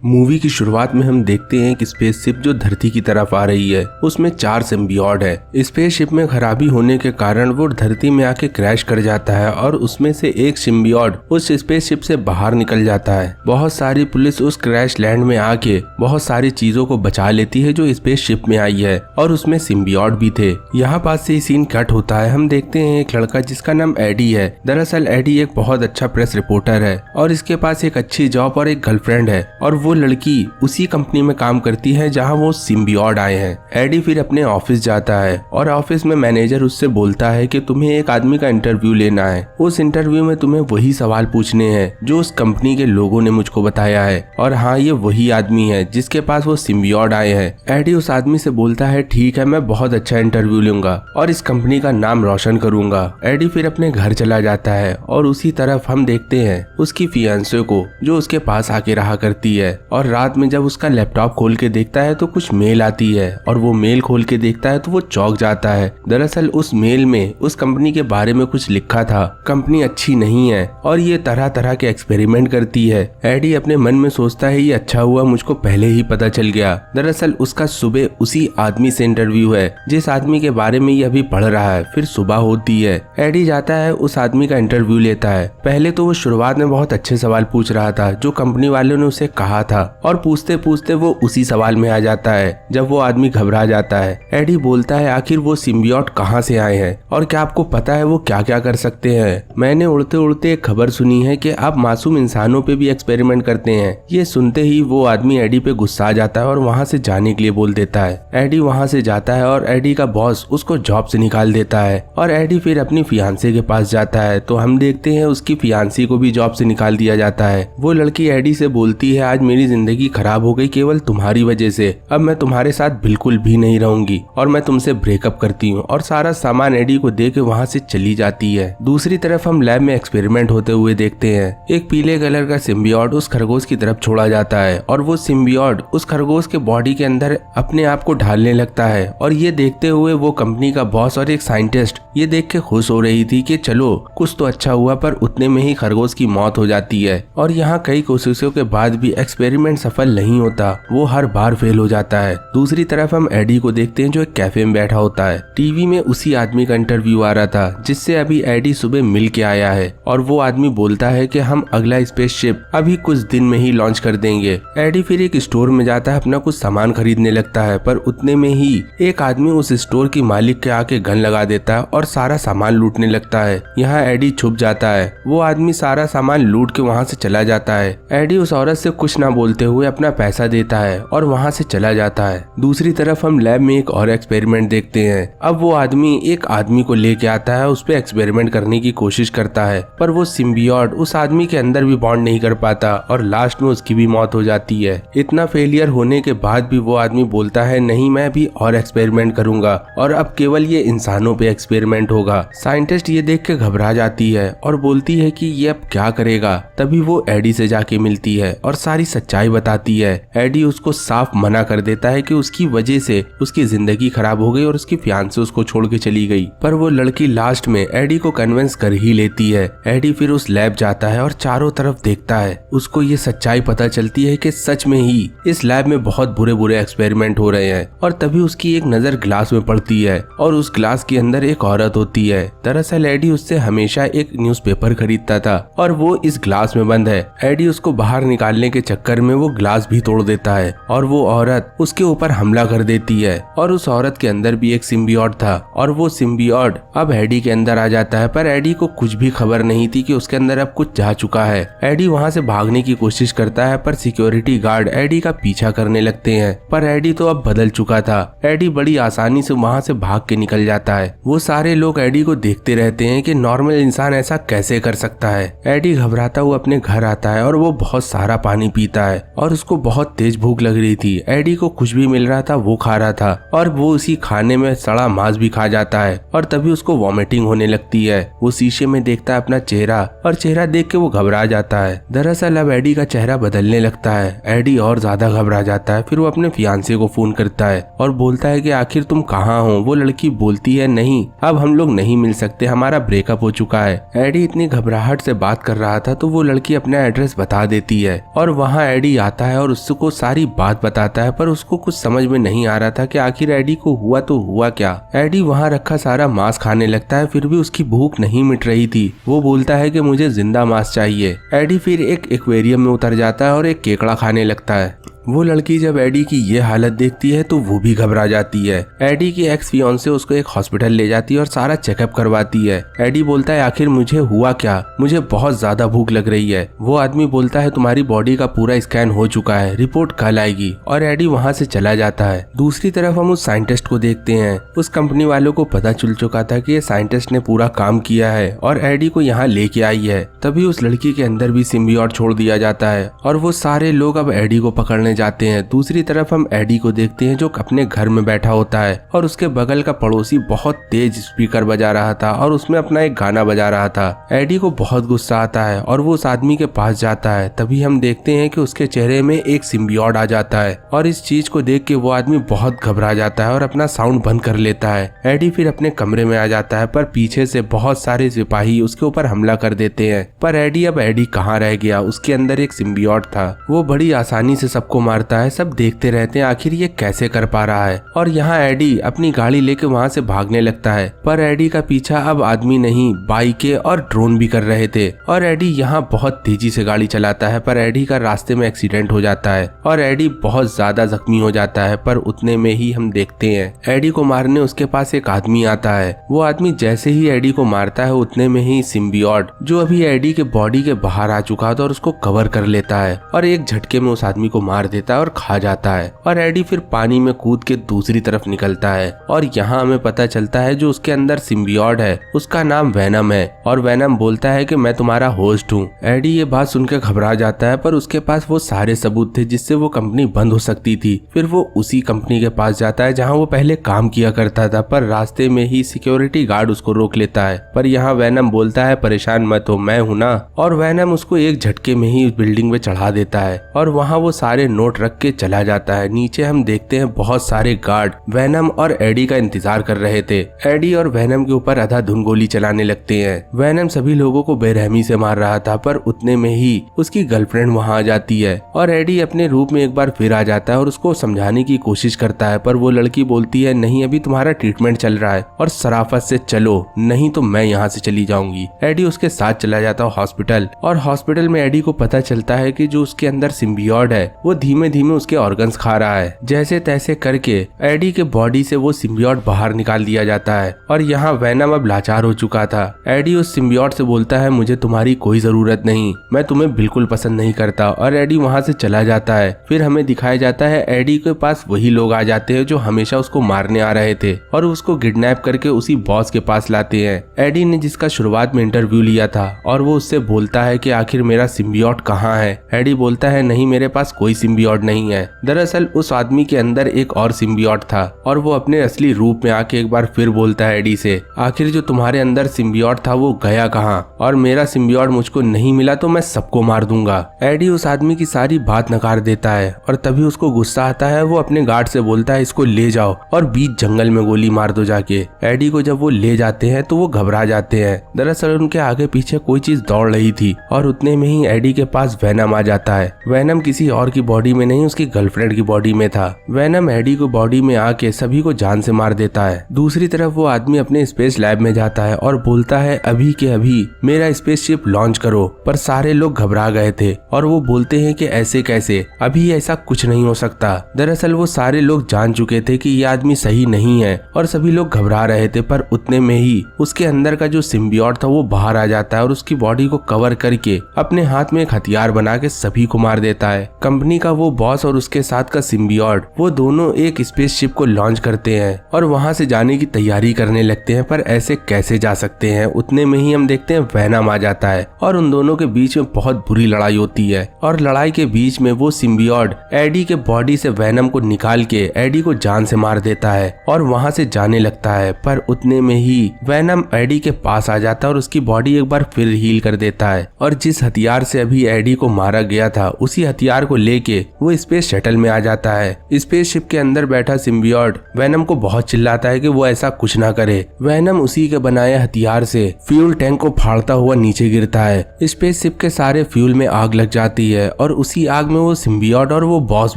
Movie की शुरुआत में हम देखते हैं कि स्पेसशिप जो धरती की तरफ आ रही है उसमें 4 सिम्बियोट है। स्पेसशिप में खराबी होने के कारण वो धरती में आके क्रैश कर जाता है और उसमें से एक सिम्बियोट उस स्पेसशिप से बाहर निकल जाता है। बहुत सारी पुलिस उस क्रैश लैंड में आके बहुत सारी चीजों को बचा लेती है जो स्पेसशिप में आई है और उसमें सिम्बियोट भी थे। यहाँ पास से सीन कट होता है। हम देखते हैं एक लड़का जिसका नाम एडी है। दरअसल एडी एक बहुत अच्छा प्रेस रिपोर्टर है और इसके पास एक अच्छी जॉब और एक गर्लफ्रेंड है और वो लड़की उसी कंपनी में काम करती है जहां वो सिम्बियोट आए हैं। एडी फिर अपने ऑफिस जाता है और ऑफिस में मैनेजर उससे बोलता है कि तुम्हें एक आदमी का इंटरव्यू लेना है। उस इंटरव्यू में तुम्हें वही सवाल पूछने हैं जो उस कंपनी के लोगों ने मुझको बताया है और हाँ, ये वही आदमी है जिसके पास वो सिम्बियोट आए हैं। एडी उस आदमी से बोलता है ठीक है, मैं बहुत अच्छा इंटरव्यू लूंगा और इस कंपनी का नाम रोशन करूंगा। एडी फिर अपने घर चला जाता है और उसी तरफ हम देखते हैं उसकी फियांसे को जो उसके पास आके रहा करती है और रात में जब उसका लैपटॉप खोल के देखता है तो कुछ मेल आती है और वो मेल खोल के देखता है तो वो चौंक जाता है। दरअसल उस मेल में उस कंपनी के बारे में कुछ लिखा था। कंपनी अच्छी नहीं है और ये तरह तरह के एक्सपेरिमेंट करती है। एडी अपने मन में सोचता है ये अच्छा हुआ मुझको पहले ही पता चल गया। दरअसल उसका सुबह उसी आदमी से इंटरव्यू है जिस आदमी के बारे में ये अभी पढ़ रहा है। फिर सुबह होती है, एडी जाता है उस आदमी का इंटरव्यू लेता है। पहले तो वो शुरुआत में बहुत अच्छे सवाल पूछ रहा था जो कंपनी वालों ने उसे कहा था और पूछते पूछते वो उसी सवाल में आ जाता है जब वो आदमी घबरा जाता है। एडी बोलता है आखिर वो सिम्बियोट कहाँ से आए हैं और क्या आपको पता है वो क्या क्या कर सकते हैं? मैंने उड़ते उड़ते एक खबर सुनी है कि आप मासूम इंसानों पे भी एक्सपेरिमेंट करते हैं। ये सुनते ही वो आदमी एडी पे गुस्सा आ जाता है और वहाँ से जाने के लिए बोल देता है। एडी वहाँ से जाता है और एडी का बॉस उसको जॉब से निकाल देता है और एडी फिर अपनी फियांसे के पास जाता है तो हम देखते हैं उसकी फियांसी को भी जॉब से निकाल दिया जाता है। वो लड़की एडी से बोलती है आज मेरी जिंदगी खराब हो गई केवल तुम्हारी वजह से। अब मैं तुम्हारे साथ बिल्कुल भी नहीं रहूंगी और मैं तुमसे ब्रेकअप करती हूँ और सारा सामान एडी को दे के वहाँ से चली जाती है। दूसरी तरफ हम लैब में एक्सपेरिमेंट होते हुए देखते हैं एक पीले कलर का सिम्बियोट उस खरगोश की तरफ छोड़ा जाता है और वो सिम्बियोट उस खरगोश के बॉडी के अंदर अपने आप को ढालने लगता है और ये देखते हुए वो कंपनी का बॉस और एक साइंटिस्ट ये देख के खुश हो रही थी कि चलो कुछ तो अच्छा हुआ, पर उतने में ही खरगोश की मौत हो जाती है और यहाँ कई कोशिशों के बाद भी एक्सपेरिमेंट सफल नहीं होता, वो हर बार फेल हो जाता है। दूसरी तरफ हम एडी को देखते हैं जो एक कैफे में बैठा होता है। टीवी में उसी आदमी का इंटरव्यू आ रहा था जिससे अभी एडी सुबह मिल के आया है और वो आदमी बोलता है कि हम अगला स्पेसशिप अभी कुछ दिन में ही लॉन्च कर देंगे। एडी फिर एक स्टोर में जाता है अपना कुछ सामान खरीदने लगता है, पर उतने में ही एक आदमी उस स्टोर की मालिक के आके गन लगा देता है और सारा सामान लूटने लगता है। यहाँ एडी छुप जाता है। वो आदमी सारा सामान लूट के वहाँ से चला जाता है। एडी उस औरत से कुछ ना बोलते हुए अपना पैसा देता है और वहाँ से चला जाता है। दूसरी तरफ हम लैब में एक और एक्सपेरिमेंट देखते हैं। अब वो आदमी एक आदमी को लेके आता है, उस पे एक्सपेरिमेंट करने की कोशिश करता है, पर वो सिम्बियोट उस आदमी के अंदर भी बॉन्ड नहीं कर पाता और लास्ट में उसकी भी मौत हो जाती है। इतना फेलियर होने के बाद भी वो आदमी बोलता है नहीं, मैं भी और एक्सपेरिमेंट करूंगा और अब केवल ये इंसानों पे एक्सपेरिमेंट होगा। साइंटिस्ट ये देख के घबरा जाती है और बोलती है कि ये अब क्या करेगा। तभी वो एडी से जाके मिलती है और सारी सच्चाई बताती है। एडी उसको साफ मना कर देता है कि उसकी वजह से उसकी जिंदगी खराब हो गई और उसकी फियांसे उसको छोड़ के चली गई, पर वो लड़की लास्ट में एडी को कन्विंस कर ही लेती है। एडी फिर उस लैब जाता है और चारों तरफ देखता है। उसको ये सच्चाई पता चलती है कि सच में ही इस लैब में बहुत बुरे बुरे एक्सपेरिमेंट हो रहे हैं और तभी उसकी एक नजर ग्लास में पड़ती है और उस ग्लास के अंदर एक औरत होती है। दरअसल एडी उससे हमेशा एक न्यूज़पेपर खरीदता था और वो इस ग्लास में बंद है। एडी उसको बाहर निकालने के चक्कर में वो ग्लास भी तोड़ देता है और वो औरत उसके ऊपर हमला कर देती है और उस औरत के अंदर भी एक सिम्बियोट था और वो सिम्बियोट अब एडी के अंदर आ जाता है, पर एडी को कुछ भी खबर नहीं थी कि उसके अंदर अब कुछ जा चुका है। एडी वहाँ से भागने की कोशिश करता है, पर सिक्योरिटी गार्ड एडी का पीछा करने लगते हैं, पर एडी तो अब बदल चुका था। एडी बड़ी आसानी से वहाँ से भाग के निकल जाता है। वो सारे लोग एडी को देखते रहते हैं कि नॉर्मल इंसान ऐसा कैसे कर सकता है। एडी घबराता हुआ अपने घर आता है और वो बहुत सारा पानी पीता है और उसको बहुत तेज भूख लग रही थी। एडी को कुछ भी मिल रहा था वो खा रहा था और वो उसी खाने में सड़ा मांस भी खा जाता है और तभी उसको वॉमिटिंग होने लगती है। वो शीशे में देखता है अपना चेहरा और चेहरा देख के वो घबरा जाता है। दरअसल अब एडी का चेहरा बदलने लगता है। एडी और ज्यादा घबरा जाता है। फिर वो अपने फियांसे को फोन करता है और बोलता है कि आखिर तुम कहाँ हो। वो लड़की बोलती है नहीं, अब हम लोग नहीं मिल सकते, हमारा ब्रेकअप हो चुका है। एडी इतनी घबराहट से बात कर रहा था तो वो लड़की अपना एड्रेस बता देती है और वहाँ एडी आता है और उसको सारी बात बताता है, पर उसको कुछ समझ में नहीं आ रहा था कि आखिर एडी को हुआ तो हुआ क्या। एडी वहाँ रखा सारा मांस खाने लगता है, फिर भी उसकी भूख नहीं मिट रही थी। वो बोलता है कि मुझे जिंदा मांस चाहिए। एडी फिर एक एक्वेरियम में उतर जाता है और एक केकड़ा खाने लगता है। वो लड़की जब एडी की ये हालत देखती है तो वो भी घबरा जाती है। एडी की एक्स फियांसे उसको एक हॉस्पिटल ले जाती है और सारा चेकअप करवाती है। एडी बोलता है आखिर मुझे हुआ क्या, मुझे बहुत ज्यादा भूख लग रही है। वो आदमी बोलता है तुम्हारी बॉडी का पूरा स्कैन हो चुका है, रिपोर्ट कल आएगी, और एडी वहाँ से चला जाता है। दूसरी तरफ हम उस साइंटिस्ट को देखते हैं। उस कंपनी वालों को पता चल चुका था कि ये साइंटिस्ट ने पूरा काम किया है और एडी को यहाँ लेके आई है। तभी उस लड़की के अंदर भी सिम्बियोट छोड़ दिया जाता है और वो सारे लोग अब एडी को पकड़ने जाते हैं। दूसरी तरफ हम एडी को देखते हैं जो अपने घर में बैठा होता है और उसके बगल का पड़ोसी बहुत तेज स्पीकर बजा रहा था और उसमें अपना एक गाना बजा रहा था। एडी को बहुत गुस्सा आता है और वो उस आदमी के पास जाता है। तभी हम देखते हैं कि उसके चेहरे में एक सिम्बियोट आ जाता है और इस चीज को देख के वो आदमी बहुत घबरा जाता है और अपना साउंड बंद कर लेता है। एडी फिर अपने कमरे में आ जाता है, पर पीछे से बहुत सारे सिपाही उसके ऊपर हमला कर देते हैं। पर एडी अब एडी कहाँ रह गया, उसके अंदर एक सिम्बियोट था। वो बड़ी आसानी से सबको मारता है। सब देखते रहते हैं आखिर ये कैसे कर पा रहा है। और यहाँ एडी अपनी गाड़ी लेके वहाँ से भागने लगता है, पर एडी का पीछा अब आदमी नहीं बाइकें और ड्रोन भी कर रहे थे। और एडी यहाँ बहुत तेजी से गाड़ी चलाता है, पर एडी का रास्ते में एक्सीडेंट हो जाता है और एडी बहुत ज्यादा जख्मी हो जाता है। पर उतने में ही हम देखते हैं एडी को मारने उसके पास एक आदमी आता है। वो आदमी जैसे ही एडी को मारता है उतने में ही सिम्बियोट जो अभी एडी के बॉडी के बाहर आ चुका था और उसको कवर कर लेता है और एक झटके में उस आदमी को मार देता है और खा जाता है। और एडी फिर पानी में कूद के दूसरी तरफ निकलता है और यहाँ हमें पता चलता है जो उसके अंदर सिम्बियोट है उसका नाम वेनम है और वेनम बोलता है कि मैं तुम्हारा होस्ट हूँ। एडी ये बात सुनकर घबरा जाता है, पर उसके पास वो सारे सबूत थे जिससे वो कंपनी बंद हो सकती थी। फिर वो उसी कंपनी के पास जाता है जहाँ वो पहले काम किया करता था, पर रास्ते में ही सिक्योरिटी गार्ड उसको रोक लेता है। पर यहाँ वेनम बोलता है परेशान मत हो, मैं हूँ ना। और वेनम उसको एक झटके में ही बिल्डिंग में चढ़ा देता है और वहाँ वो सारे नोट रख के चला जाता है। नीचे हम देखते हैं बहुत सारे गार्ड वेनम और एडी का इंतजार कर रहे थे। एडी और वेनम के ऊपर अंधाधुंध गोली चलाने लगते हैं। वेनम सभी लोगों को बेरहमी से मार रहा था, पर उतने में ही उसकी गर्लफ्रेंड वहां आ जाती है और एडी अपने रूप में एक बार फिर आ जाता है और उसको समझाने की कोशिश करता है। पर वो लड़की बोलती है नहीं, अभी तुम्हारा ट्रीटमेंट चल रहा है और शराफत से चलो, नहीं तो मैं यहाँ से चली जाऊंगी। एडी उसके साथ चला जाता है हॉस्पिटल और हॉस्पिटल में एडी को पता चलता है कि जो उसके अंदर सिम्बियोट है वो धीमे धीमे उसके ऑर्गन्स खा रहा है। जैसे तैसे करके एडी के बॉडी से वो सिम्बियोट बाहर निकाल दिया जाता है और यहाँ वेनम अब लाचार हो चुका था। एडी उस सिम्बियोट से बोलता है मुझे तुम्हारी कोई जरूरत नहीं, मैं तुम्हें बिल्कुल पसंद नहीं करता, और एडी वहाँ से चला जाता है। फिर हमें दिखाया जाता है एडी के पास वही लोग आ जाते हैं जो हमेशा उसको मारने आ रहे थे और उसको किडनैप करके उसी बॉस के पास लाते हैं। एडी ने जिसका शुरुआत में इंटरव्यू लिया था और वो उससे बोलता है कि आखिर मेरा सिम्बियोट कहाँ है। एडी बोलता है नहीं, मेरे पास कोई सिम्बियोट नहीं है। दरअसल उस आदमी के अंदर एक और सिम्बियोट था और वो अपने असली रूप में आके एक बार फिर बोलता है एडी से आखिर जो तुम्हारे अंदर सिम्बियोट था वो गया कहाँ, और मेरा सिम्बियोट मुझको नहीं मिला तो मैं सबको मार दूंगा। एडी उस आदमी की सारी बात नकार देता है और तभी उसको गुस्सा आता है। वो अपने गार्ड से बोलता है इसको ले जाओ और बीच जंगल में गोली मार दो जाके। एडी को जब वो ले जाते हैं तो वो घबरा जाते हैं। दरअसल उनके आगे पीछे कोई चीज दौड़ रही थी और उतने में ही एडी के पास वेनम आ जाता है। वेनम किसी और की बॉडी में नहीं, उसकी गर्लफ्रेंड की बॉडी में था। वेनम एडी को बॉडी में आके सभी को जान से मार देता है। दूसरी तरफ वो आदमी अपने स्पेस लैब में जाता है और बोलता है अभी के अभी मेरा स्पेसशिप लॉन्च करो। पर सारे लोग घबरा गए थे और वो बोलते हैं कि ऐसे कैसे, अभी ऐसा कुछ नहीं हो सकता। दरअसल वो सारे लोग जान चुके थे कि ये आदमी सही नहीं है और सभी लोग घबरा रहे थे। पर उतने में ही उसके अंदर का जो सिम्बियोट था वो बाहर आ जाता है और उसकी बॉडी को कवर करके अपने हाथ में एक हथियार बना के सभी को मार देता है। कंपनी का वो बॉस और उसके साथ का सिम्बियोट वो दोनों एक स्पेसशिप को लॉन्च करते हैं और वहां से जाने की तैयारी करने लगते हैं। पर ऐसे कैसे जा सकते हैं, उतने में ही हम देखते हैं वेनम आ जाता है और उन दोनों के बीच में बहुत बुरी लड़ाई होती है। और लड़ाई के बीच में वो सिम्बियोट एडी के बॉडी से वेनम को निकाल के एडी को जान से मार देता है और वहां से जाने लगता है। पर उतने में ही वेनम एडी के पास आ जाता है और उसकी बॉडी एक बार फिर हील कर देता है और जिस हथियार से अभी एडी को मारा गया था उसी हथियार को लेके लिए वो स्पेस शटल में आ जाता है। स्पेसशिप के अंदर बैठा सिम्बियोट वेनम को बहुत चिल्लाता है कि वो ऐसा कुछ ना करे। वेनम उसी के बनाए हथियार से फ्यूल टैंक को फाड़ता हुआ नीचे गिरता है। स्पेसशिप के सारे फ्यूल में आग लग जाती है और उसी आग में वो सिम्बियोट और वो बॉस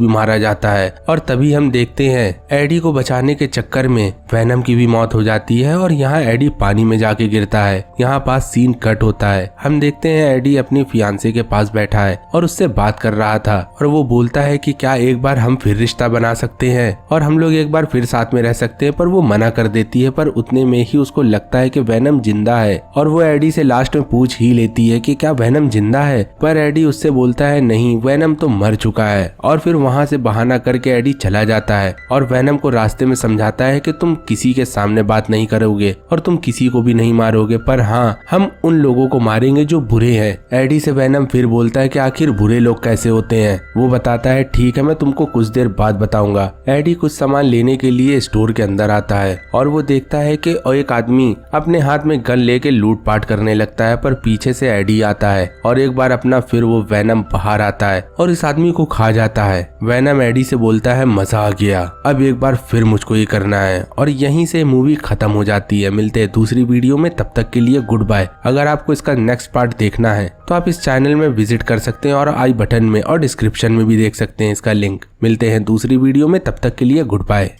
भी मारा जाता है। और तभी हम देखते हैं एडी को बचाने के चक्कर में वेनम की भी मौत हो जाती है और यहाँ एडी पानी में जाके गिरता है। यहाँ पास सीन कट होता है। हम देखते हैं एडी अपनी फियांसे के पास बैठा है और उससे बात कर रहा था और वो बोलता है कि क्या एक बार हम फिर रिश्ता बना सकते हैं और हम लोग एक बार फिर साथ में रह सकते हैं, पर वो मना कर देती है। पर उतने में ही उसको लगता है कि वेनम जिंदा है और वो एडी से लास्ट में पूछ ही लेती है कि क्या वेनम जिंदा है, पर एडी उससे बोलता है नहीं, वेनम तो मर चुका है। और फिर वहाँ से बहाना करके एडी चला जाता है और वेनम को रास्ते में समझाता है कि तुम किसी के सामने बात नहीं करोगे और तुम किसी को भी नहीं मारोगे, पर हाँ हम उन लोगों को मारेंगे जो बुरे हैं। एडी से वेनम फिर बोलता है कि आखिर बुरे लोग कैसे होते हैं। वो बताता है ठीक है, मैं तुमको कुछ देर बाद बताऊंगा। एडी कुछ सामान लेने के लिए स्टोर के अंदर आता है और वो देखता है कि एक आदमी अपने हाथ में गन लेके लूटपाट करने लगता है, पर पीछे से एडी आता है और एक बार अपना फिर वो वेनम बाहर आता है और इस आदमी को खा जाता है। वेनम एडी से बोलता है मजा आ गया, अब एक बार फिर मुझको ये करना है। और यहीं से मूवी खत्म हो जाती है। मिलते हैं दूसरी वीडियो में, तब तक के लिए गुड बाय। अगर आपको इसका नेक्स्ट पार्ट देखना है तो आप इस चैनल में विजिट कर सकते हैं और आई बटन में और डिस्क्रिप्शन में भी देख सकते हैं इसका लिंक। मिलते हैं दूसरी वीडियो में, तब तक के लिए गुड बाय।